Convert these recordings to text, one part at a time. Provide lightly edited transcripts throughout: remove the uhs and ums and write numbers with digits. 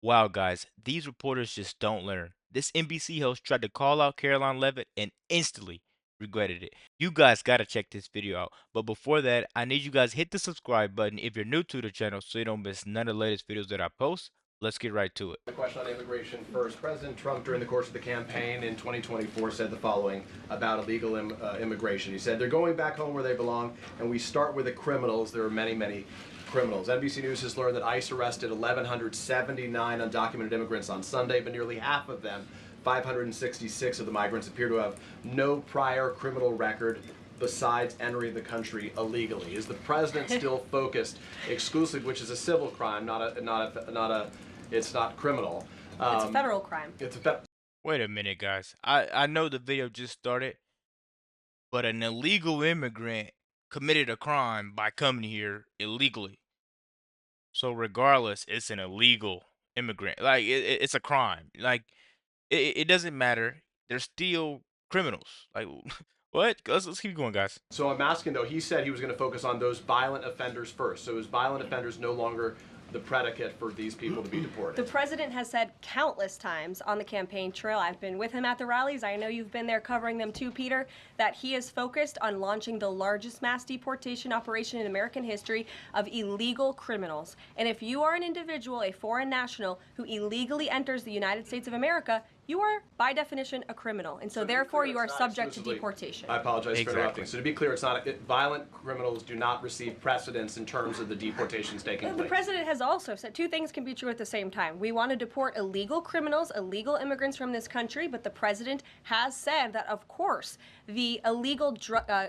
Wow, guys, these reporters just don't learn. This NBC host tried to call out Caroline Levitt and instantly regretted it. You guys gotta check this video out. But before that, I need you guys hit the subscribe button if you're new to the channel so you don't miss none of the latest videos that I post. Let's get right to it. The question on immigration first. President Trump, during the course of the campaign in 2024, said the following about illegal immigration. He said, "They're going back home where they belong, and we start with the criminals. There are many, many criminals." NBC News has learned that ICE arrested 1,179 undocumented immigrants on Sunday, but nearly half of them, 566 of the migrants, appear to have no prior criminal record besides entering the country illegally. Is the president still focused exclusively, which is a civil crime, it's not criminal. It's a federal crime. Wait a minute, guys. I know the video just started, but an illegal immigrant committed a crime by coming here illegally. So regardless, it's an illegal immigrant. Like it's a crime. Like it doesn't matter. They're still criminals. Like what? Let's keep going, guys. So I'm asking though, he said he was going to focus on those violent offenders first. So is violent offenders no longer the predicate for these people to be deported? The president has said countless times on the campaign trail, I've been with him at the rallies, I know you've been there covering them too, Peter, that he is focused on launching the largest mass deportation operation in American history of illegal criminals. And if you are an individual, a foreign national, who illegally enters the United States of America, you are, by definition, a criminal. And so therefore, you are subject to deportation. I apologize for Exactly. interrupting. So to be clear, it's not violent criminals do not receive precedence in terms of the deportations taking The place. president has also said two things can be true at the same time. We want to deport illegal criminals, illegal immigrants from this country, but the president has said that, of course, the illegal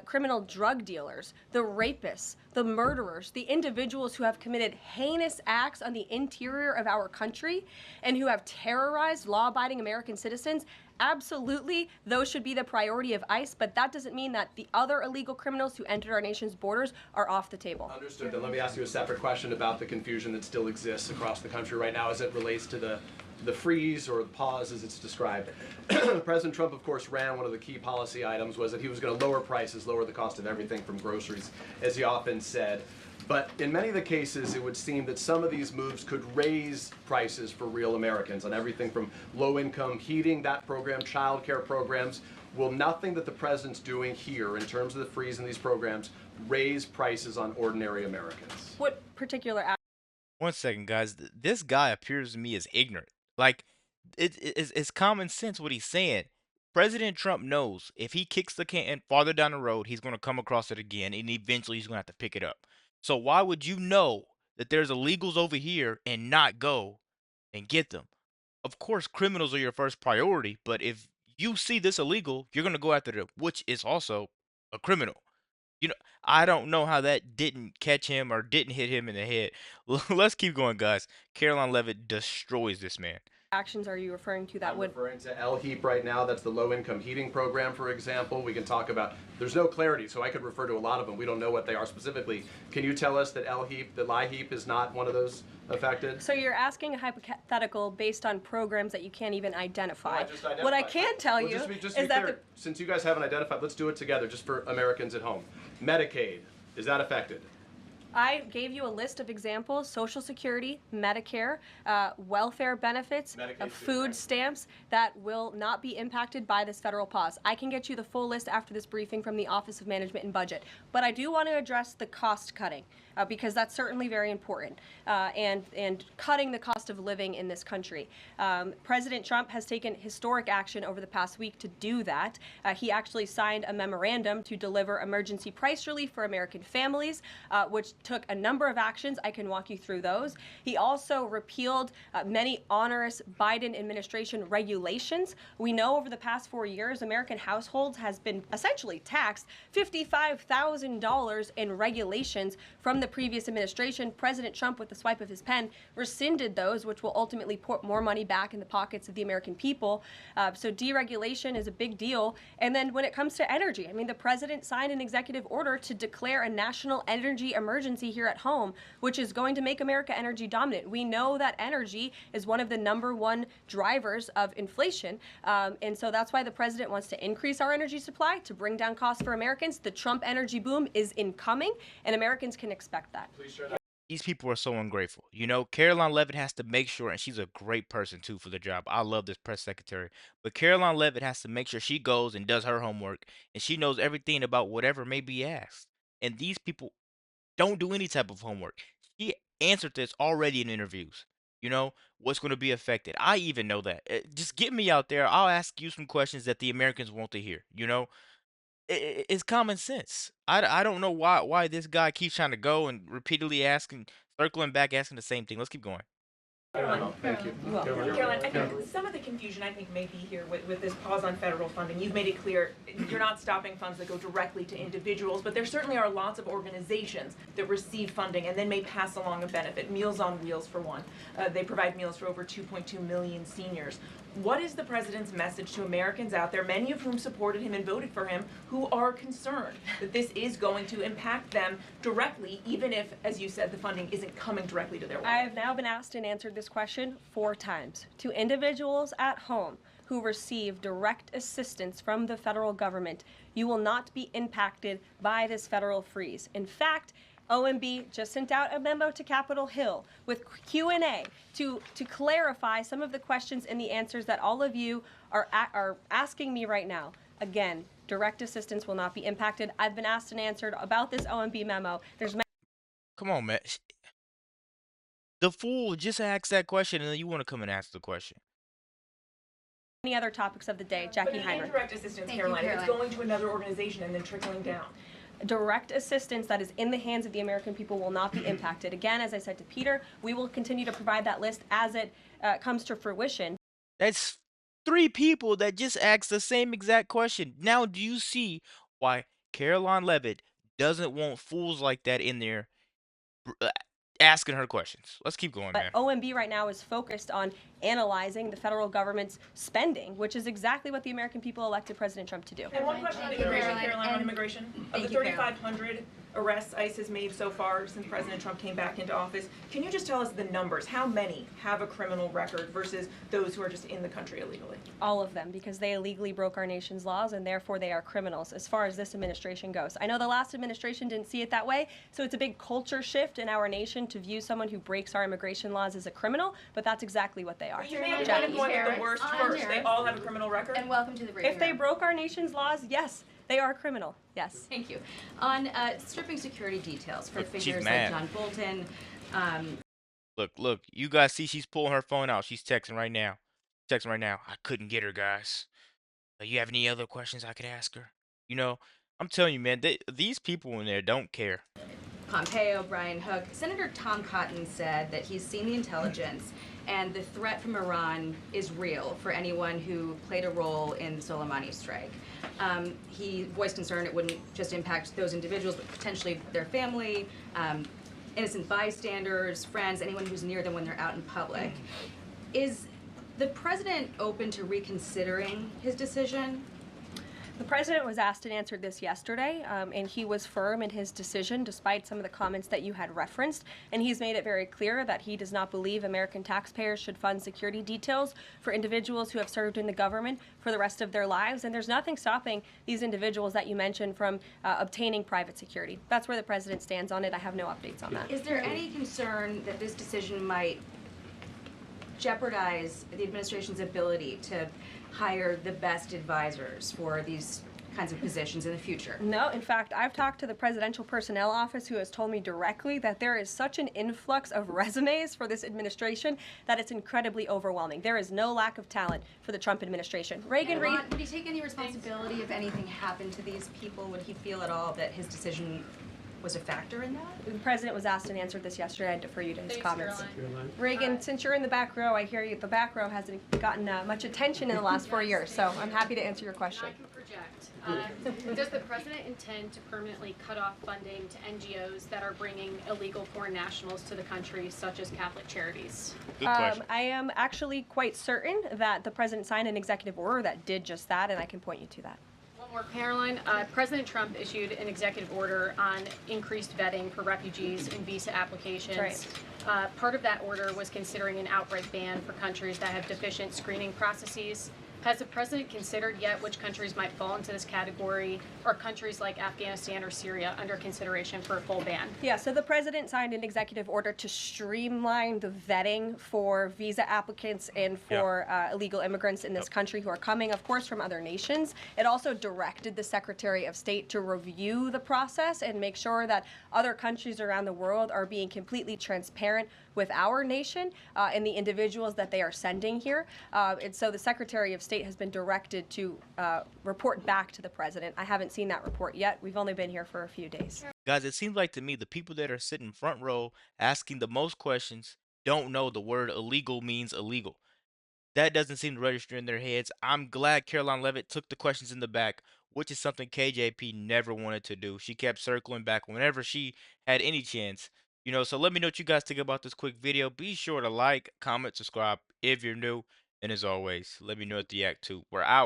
criminal drug dealers, the rapists, the murderers, the individuals who have committed heinous acts on the interior of our country and who have terrorized law-abiding American citizens, absolutely, those should be the priority of ICE, but that doesn't mean that the other illegal criminals who entered our nation's borders are off the table. Understood. Then let me ask you a separate question about the confusion that still exists across the country right now as it relates to the freeze or the pause as it's described. President Trump, of course, ran one of the key policy items was that he was going to lower prices, lower the cost of everything from groceries, as he often said. But in many of the cases, it would seem that some of these moves could raise prices for real Americans on everything from low-income heating, that program, child care programs. Will nothing that the president's doing here in terms of the freeze in these programs raise prices on ordinary Americans? What particular act? 1 second, guys. This guy appears to me as ignorant. Like it's common sense what he's saying. President Trump knows if he kicks the can farther down the road, he's going to come across it again, and eventually he's going to have to pick it up. So why would you know that there's illegals over here and not go and get them? Of course, criminals are your first priority, but if you see this illegal, you're going to go after them, which is also a criminal. You know, I don't know how that didn't catch him or didn't hit him in the head. Let's keep going, guys. Caroline Levitt destroys this man. Actions are you referring to that I'm would referring to LHEAP right now. That's the low-income heating program, for example. We can talk about, there's no clarity, so I could refer to a lot of them. We don't know what they are specifically. Can you tell us that LHEAP is not one of those affected? So you're asking a hypothetical based on programs that you can't even identify. No, I just identified. What I can tell you just to is be that clear, since you guys haven't identified, let's do it together just for Americans at home. Medicaid, is that affected? I gave you a list of examples: Social Security, Medicare, welfare benefits, food stamps that will not be impacted by this federal pause. I can get you the full list after this briefing from the Office of Management and Budget. But I do want to address the cost cutting because that's certainly very important and cutting the cost of living in this country. President Trump has taken historic action over the past week to do that. He actually signed a memorandum to deliver emergency price relief for American families, which took a number of actions. I can walk you through those. He also repealed many onerous Biden administration regulations. We know over the past 4 years, American households has been essentially taxed $55,000 in regulations from the previous administration. President Trump, with the swipe of his pen, rescinded those, which will ultimately put more money back in the pockets of the American people. So deregulation is a big deal. And then when it comes to energy, I mean, the president signed an executive order to declare a national energy emergency here at home, which is going to make America energy dominant. We know that energy is one of the #1 drivers of inflation. And so that's why the president wants to increase our energy supply to bring down costs for Americans. The Trump energy boom is incoming, and Americans can expect that. Please share that. These people are so ungrateful. You know, Caroline Levitt has to make sure, and she's a great person too for the job. I love this press secretary. But Caroline Levitt has to make sure she goes and does her homework and she knows everything about whatever may be asked. And these people don't do any type of homework. She answered this already in interviews. You know, what's going to be affected. I even know that. Just get me out there. I'll ask you some questions that the Americans want to hear. You know, it's common sense. I don't know why this guy keeps trying to go and repeatedly asking, circling back, asking the same thing. Let's keep going. Caroline, thank you. Caroline, I think some of the confusion may be here with this pause on federal funding. You've made it clear you're not stopping funds that go directly to individuals, but there certainly are lots of organizations that receive funding and then may pass along a benefit. Meals on Wheels, for one. They provide meals for over 2.2 million seniors. What is the president's message to Americans out there, many of whom supported him and voted for him, who are concerned that this is going to impact them directly, even if, as you said, the funding isn't coming directly to their wallet? I have now been asked and answered this question 4 times. To individuals at home who receive direct assistance from the federal government, you will not be impacted by this federal freeze. In fact, OMB just sent out a memo to Capitol Hill with Q&A to clarify some of the questions and the answers that all of you are asking me right now. Again, direct assistance will not be impacted. I've been asked and answered about this OMB memo. Come on, man. The fool just asked that question, and then you want to come and ask the question. many other topics of the day. Jackie But Heinrich. indirect assistance, Caroline, if it's going to another organization and then trickling down. Direct assistance that is in the hands of the American people will not be impacted. Again, as I said to Peter, we will continue to provide that list as it comes to fruition. That's 3 people that just asked the same exact question. Now, do you see why Caroline Levitt doesn't want fools like that in there asking her questions? Let's keep going, man. But OMB right now is focused on analyzing the federal government's spending, which is exactly what the American people elected President Trump to do. And one question on immigration, Caroline, on immigration. Of the 3,500 arrests ICE has made so far since President Trump came back into office, can you just tell us the numbers? How many have a criminal record versus those who are just in the country illegally? All of them, because they illegally broke our nation's laws and therefore they are criminals as far as this administration goes. I know the last administration didn't see it that way, so it's a big culture shift in our nation to view someone who breaks our immigration laws as a criminal, but that's exactly what they are. You made a point with the worst first. They all have a criminal record? And welcome to the breaking If they room. broke our nation's laws, yes, they are criminal. Yes. Thank you. On stripping security details for Look, she's figures mad. like John Bolton, Look, you guys see she's pulling her phone out. She's texting right now. I couldn't get her, guys. You have any other questions I could ask her? You know, I'm telling you, man, these people in there don't care. Pompeo, Brian Hook. Senator Tom Cotton said that he's seen the intelligence and the threat from Iran is real for anyone who played a role in the Soleimani strike. He voiced concern it wouldn't just impact those individuals, but potentially their family, innocent bystanders, friends, anyone who's near them when they're out in public. Is the president open to reconsidering his decision? The president was asked and answered this yesterday, and he was firm in his decision despite some of the comments that you had referenced. And he's made it very clear that he does not believe American taxpayers should fund security details for individuals who have served in the government for the rest of their lives. And there's nothing stopping these individuals that you mentioned from obtaining private security. That's where the president stands on it. I have no updates on that. Is there any concern that this decision might jeopardize the administration's ability to hire the best advisors for these kinds of positions in the future? No, in fact, I've talked to the Presidential Personnel Office, who has told me directly that there is such an influx of resumes for this administration that it's incredibly overwhelming. There is no lack of talent for the Trump administration. Reagan Reed. Would he take any responsibility if anything happened to these people? Would he feel at all that his decision was a factor in that? The president was asked and answered this yesterday. I defer you to his comments. Caroline. Reagan, since you're in the back row, I hear you. The back row hasn't gotten much attention in the last 4 years, so I'm happy to answer your question. I can project. Does the president intend to permanently cut off funding to NGOs that are bringing illegal foreign nationals to the country, such as Catholic charities? Good question. I am actually quite certain that the president signed an executive order that did just that, and I can point you to that. One more, Caroline. President Trump issued an executive order on increased vetting for refugees and visa applications. Right. Part of that order was considering an outright ban for countries that have deficient screening processes. Has the president considered yet which countries might fall into this category? Or countries like Afghanistan or Syria under consideration for a full ban? Yeah, so the president signed an executive order to streamline the vetting for visa applicants and for illegal immigrants in this country who are coming, of course, from other nations. It also directed the Secretary of State to review the process and make sure that other countries around the world are being completely transparent with our nation and the individuals that they are sending here. And so the Secretary of State has been directed to report back to the president. I haven't seen that report yet. We've only been here for a few days. Guys, it seems like to me the people that are sitting front row asking the most questions don't know the word illegal means illegal. That doesn't seem to register in their heads. I'm glad Caroline Levitt took the questions in the back, which is something KJP never wanted to do. She kept circling back whenever she had any chance. So let me know what you guys think about this quick video. Be sure to like, comment, subscribe if you're new. And as always, let me know at the act 2. We're out.